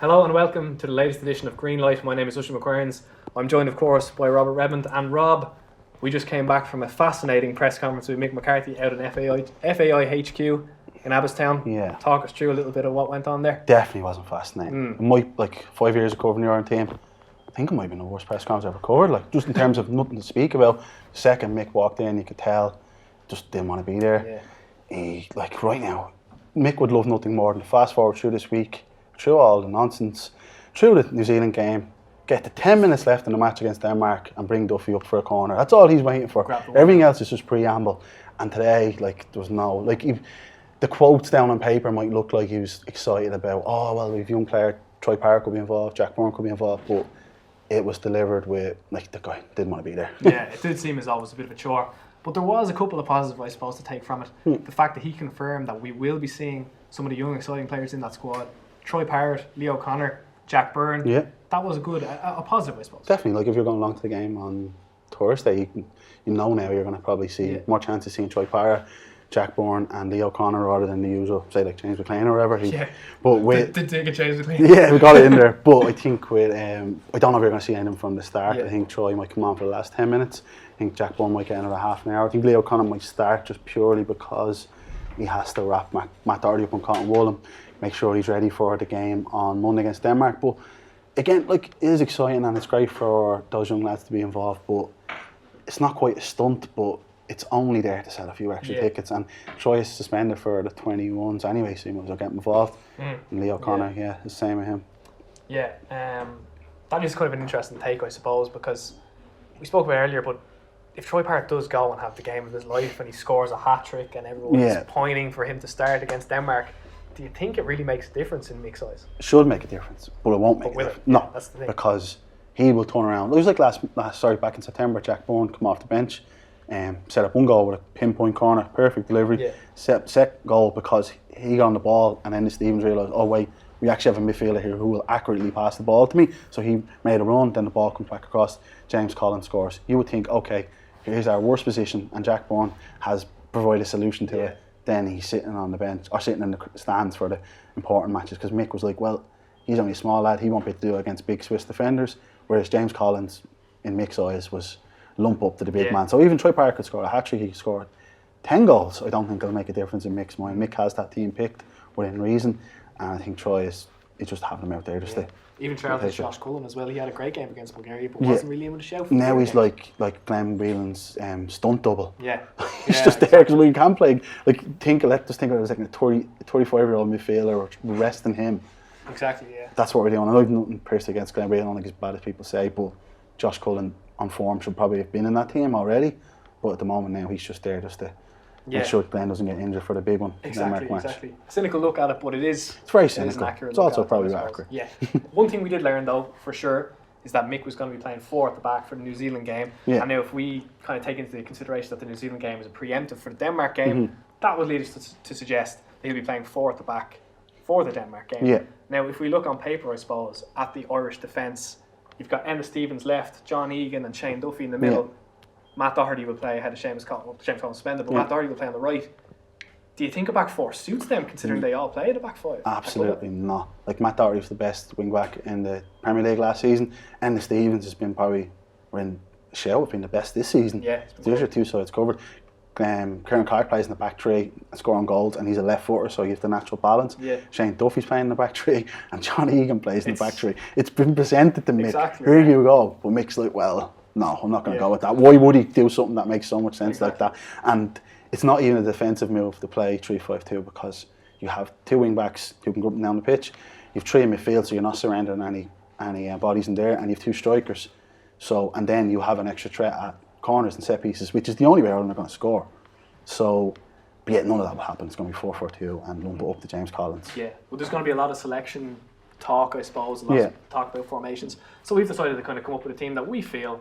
Hello and welcome to the latest edition of Greenlight. My name is Oisin McQueirns. I'm joined, of course, by Robert Redmond. And Rob, we just came back from a fascinating press conference with Mick McCarthy out in FAI HQ in Abbottstown. Yeah. Talk us through a little bit of what went on there. Definitely wasn't fascinating. It might, 5 years of covering the Ireland team, I think it might have been the worst press conference I've ever covered. Just in terms of nothing to speak about. The second Mick walked in, you could tell, just didn't want to be there. Yeah. Right now, Mick would love nothing more than to fast forward through this week, through all the nonsense, through the New Zealand game, get the 10 minutes left in the match against Denmark and bring Duffy up for a corner. That's all he's waiting for. Everything else is just preamble. And today, there was no, the quotes down on paper might look like he was excited about, we've a young player, Troy Parker could be involved, Jack Byrne could be involved, but it was delivered with, the guy didn't want to be there. Yeah, it did seem as always a bit of a chore. But there was a couple of positives, I suppose, to take from it. The fact that he confirmed that we will be seeing some of the young, exciting players in that squad. Troy Parrott, Leo Connor, Jack Byrne. Yeah. That was a positive, I suppose. Definitely. If you're going along to the game on Thursday, you know now you're going to probably see more chance of seeing Troy Parrott, Jack Byrne and Leo Connor rather than the usual, say James McLean or whatever. Did take a James McLean. Yeah, we got it in there. But I think with, I don't know if you're going to see anything from the start. I think Troy might come on for the last 10 minutes. I think Jack Byrne might get another half an hour. I think Leo Connor might start just purely because he has to wrap Matt Doherty up on cotton wool and make sure he's ready for the game on Monday against Denmark. But again, it is exciting and it's great for those young lads to be involved, but it's not quite a stunt, but it's only there to sell a few extra tickets. And Troy is suspended for the 21s anyway, so he might as well get involved. And Leo Connor, the same with him. Yeah, that is kind of an interesting take, I suppose, because we spoke about it earlier, but if Troy Parrott does go and have the game of his life and he scores a hat-trick and everyone's pointing for him to start against Denmark, do you think it really makes a difference in Mick's eyes? It should make a difference, but it won't make a difference. No, that's the thing. Because he will turn around. It was like back in September, Jack Byrne come off the bench, set up one goal with a pinpoint corner, perfect delivery, set goal because he got on the ball and then the Stevens realised, oh wait, we actually have a midfielder here who will accurately pass the ball to me. So he made a run, then the ball comes back across, James Collins scores. You would think, okay, here's our worst position and Jack Byrne has provided a solution to it. Then he's sitting on the bench or sitting in the stands for the important matches because Mick was like, well, he's only a small lad, he won't be able to do it against big Swiss defenders, whereas James Collins, in Mick's eyes, was lump up to the big man. So even Troy Parker could score a hat-trick, he scored 10 goals. I don't think it'll make a difference in Mick's mind. Mick has that team picked within reason, and I think Troy is just having him out there just to... Even Charles Josh Cullen as well, he had a great game against Bulgaria, but wasn't really able to shout for now he's like Glenn Whelan's stunt double. Yeah. He's just there because we can play. Let's think of it as like a 35-year-old midfielder resting him. Exactly, yeah. That's what we're doing. I have nothing personally against Glenn Whelan, I don't think he's as bad as people say, but Josh Cullen on form should probably have been in that team already. But at the moment now, he's just there just to make sure Glenn doesn't get injured for the big one. Exactly. Cynical look at it, but it's very cynical. It's also probably accurate. Yeah. One thing we did learn though, for sure, is that Mick was going to be playing 4 at the back for the New Zealand game. Yeah. And now if we kind of take into consideration that the New Zealand game is a preemptive for the Denmark game, that would lead us to suggest that he'll be playing 4 at the back for the Denmark game. Yeah. Now if we look on paper, I suppose, at the Irish defence, you've got Emma Stevens left, John Egan and Shane Duffy in the middle. Yeah. Matt Doherty will play ahead of James Collins suspended, but Matt Doherty will play on the right. Do you think a back 4 suits them, considering they all play at a back 5? Absolutely not. Matt Doherty was the best wing back in the Premier League last season, and Stevens has been probably, been the best this season. Yeah, there's your two sides covered. Kieran Clark plays in the back 3 and scoring goals, and he's a left footer, so you have the natural balance. Yeah. Shane Duffy's playing in the back 3, and John Egan plays in the back 3. It's been presented to Mick. Here you go. But Mick's like, well, no, I'm not going to go with that. Why would he do something that makes so much sense like that? And it's not even a defensive move to play 3-5-2 because you have 2 wing backs who can go up and down the pitch. You have 3 in midfield, so you're not surrendering any bodies in there, and you have 2 strikers. So, and then you have an extra threat at corners and set pieces, which is the only way Ireland are going to score. So, but yet none of that will happen. It's going to be 4-4-2 and lump it up to James Collins. Yeah, well, there's going to be a lot of selection talk, I suppose, a lot of talk about formations. So we've decided to kind of come up with a team that we feel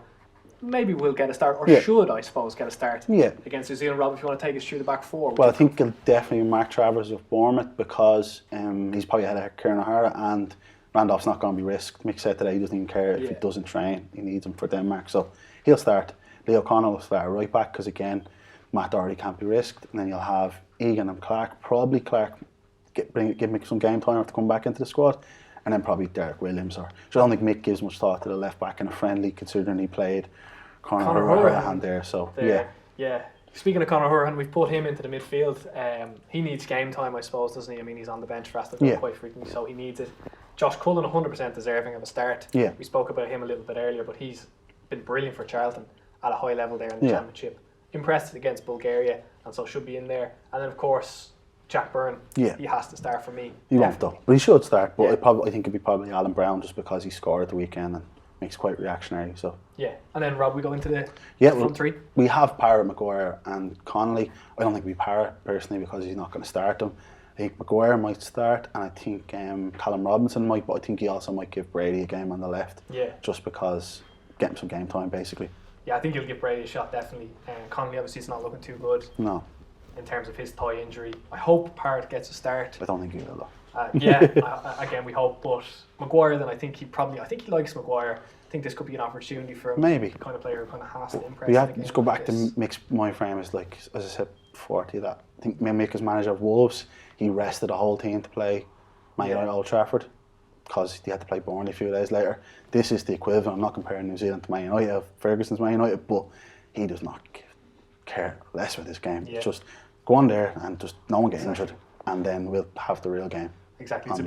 maybe will get a start, or should, I suppose, get a start against New Zealand. Rob, if you want to take us through the back 4. Well, I think it'll definitely be Mark Travers of Bournemouth because he's probably ahead of Kieran O'Hara, and Randolph's not going to be risked. Mick said today he doesn't even care if he doesn't train. He needs him for Denmark, so he'll start. Leo Connor will start right back because, again, Matt Doherty can't be risked. And then you'll have Egan and Clark. Probably Clark give Mick some game time to come back into the squad. and then probably Derek Williams. I don't think Mick gives much thought to the left back in a friendly, considering he played Conor Hourihane there. So yeah. Speaking of Conor Hourihane, we've put him into the midfield. He needs game time, I suppose, doesn't he? I mean, he's on the bench for Aston Villa quite frequently, so he needs it. Josh Cullen, 100% deserving of a start. Yeah. We spoke about him a little bit earlier, but he's been brilliant for Charlton at a high level there in the Championship. Impressed against Bulgaria, and so should be in there. And then, of course, Jack Byrne. He has to start for me. He won't though, but he should start. But I think it'd be probably Alan Brown, just because he scored at the weekend and makes quite reactionary. So and then Rob, we go into the front three. We have Parra, Maguire, and Connolly. I don't think we Parra personally, because he's not going to start them. I think Maguire might start, and I think Callum Robinson might, but I think he also might give Brady a game on the left. Just because get him some game time, basically. I think he'll give Brady a shot, definitely. Connolly obviously is not looking too good. No. In terms of his thigh injury, I hope Parrott gets a start. I don't think he will though. Again, we hope. But Maguire, then I think he likes Maguire. I think this could be an opportunity for him. Maybe. The kind of player who kind of has to impress. Yeah, just go back to Mick's. My frame is like, as I said before to you, that I think Mick as manager of Wolves, he rested the whole team to play Man United at Old Trafford, because he had to play Burnley a few days later. This is the equivalent. I'm not comparing New Zealand to Man United, Ferguson's Man United, but he does not care less with this game. Just go on there and just no one get injured, and then we'll have the real game. Exactly. It's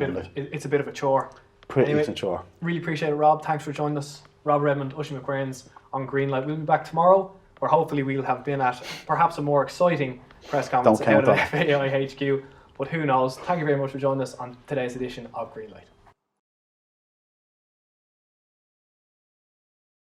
a bit of a chore. It's a chore. Really appreciate it, Rob. Thanks for joining us. Rob Redmond, Oisin McQueirns on Greenlight. We'll be back tomorrow, where hopefully we'll have been at perhaps a more exciting press conference out of FAI HQ. But who knows? Thank you very much for joining us on today's edition of Greenlight.